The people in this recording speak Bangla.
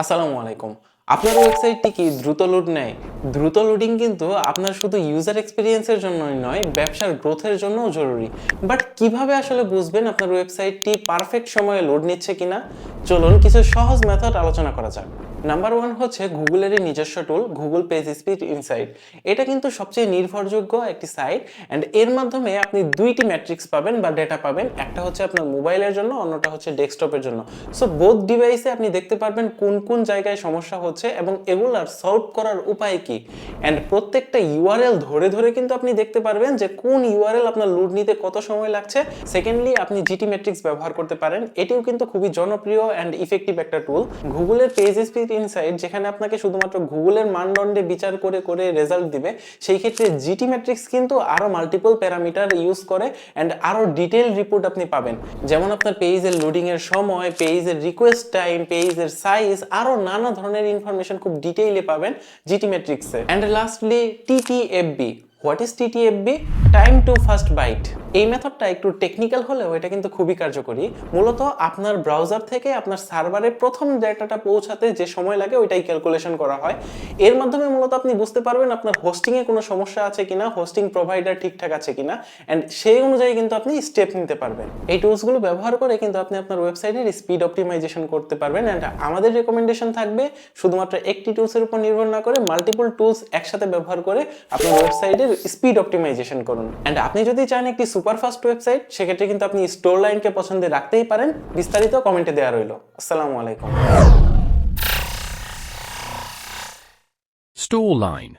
আসসালামু আলাইকুম। আপনার ওয়েবসাইটটি কি দ্রুত লোড নেয়? দ্রুত লোডিং কিন্তু আপনার শুধু ইউজার এক্সপেরিয়েন্সের জন্যই নয়, ব্যবসার গ্রোথের জন্যও জরুরি। বাট কিভাবে আসলে বুঝবেন আপনার ওয়েবসাইটটি পারফেক্ট সময়ে লোড নিচ্ছে কিনা? চলুন কিছু সহজ মেথড আলোচনা করা যাক। নাম্বার 1 হচ্ছে গুগলেরই নিজস্ব টুল গুগল পেজ স্পিড ইনসাইট। এটা কিন্তু সবচেয়ে নির্ভরযোগ্য একটি সাইট অ্যান্ড এর মাধ্যমে আপনি দুইটি ম্যাট্রিক্স পাবেন বা ডেটা পাবেন। একটা হচ্ছে আপনার মোবাইলের জন্য, অন্যটা হচ্ছে ডেস্কটপের জন্য। সো বোথ ডিভাইসে আপনি দেখতে পারবেন কোন কোন জায়গায় সমস্যা হচ্ছে এবং এগুলার সলভ করার উপায় কি। অ্যান্ড প্রত্যেকটা ইউআরএল ধরে ধরে কিন্তু আপনি দেখতে পারবেন যে কোন ইউআরএল আপনার লোড নিতে কত সময় লাগছে। সেকেন্ডলি আপনি জিটি ম্যাট্রিক্স ব্যবহার করতে পারেন, এটিও কিন্তু খুবই জনপ্রিয় অ্যান্ড ইফেক্টিভ একটা টুল। গুগলের পেজ স্পিড ইনসাইট যেখানে আপনাকে শুধুমাত্র গুগলের মানদণ্ডে বিচার করে করে রেজাল্ট দিবে, সেই ক্ষেত্রে জিটি ম্যাট্রিক্স কিন্তু আরো মাল্টিপল প্যারামিটার ইউজ করে অ্যান্ড আরো ডিটেইল রিপোর্ট আপনি পাবেন, যেমন আপনার পেজের লোডিং এর সময়, পেজের রিকোয়েস্ট টাইম, পেজের সাইজ, আরো নানা ধরনের ইনফরমেশন খুব ডিটেইলে পাবেন জিটি ম্যাট্রিক্সে। And lastly TTFB. What is TTFB? Time to first byte. এই মেথডটা একটু টেকনিক্যাল হলেও এটা কিন্তু খুবই কার্যকরী। মূলত আপনার ব্রাউজার থেকে আপনার সার্ভারে প্রথম ডেটাটা পৌঁছাতে যে সময় লাগে ওইটাই ক্যালকুলেশন করা হয়। এর মাধ্যমে মূলত আপনি বুঝতে পারবেন আপনার হোস্টিংয়ে কোনো সমস্যা আছে কিনা, হোস্টিং প্রোভাইডার ঠিকঠাক আছে কিনা, অ্যান্ড সেই অনুযায়ী কিন্তু আপনি স্টেপ নিতে পারবেন। এই টুলসগুলো ব্যবহার করে কিন্তু আপনি আপনার ওয়েবসাইটের স্পিড অপটিমাইজেশন করতে পারবেন। অ্যান্ড আমাদের রেকমেন্ডেশন থাকবে শুধুমাত্র একটি টুলসের উপর নির্ভর না করে মাল্টিপল টুলস একসাথে ব্যবহার করে আপনার ওয়েবসাইটের স্পিড অপটিমাইজেশন করুন। অ্যান্ড আপনি যদি চান একটি সুপারফাস্ট ওয়েবসাইট, সেক্ষেত্রে কিন্তু আপনি স্টোর লাইনকে পছন্দে রাখতেই পারেন। বিস্তারিত কমেন্টে দেওয়া রইল। আসসালামু আলাইকুম। Store line.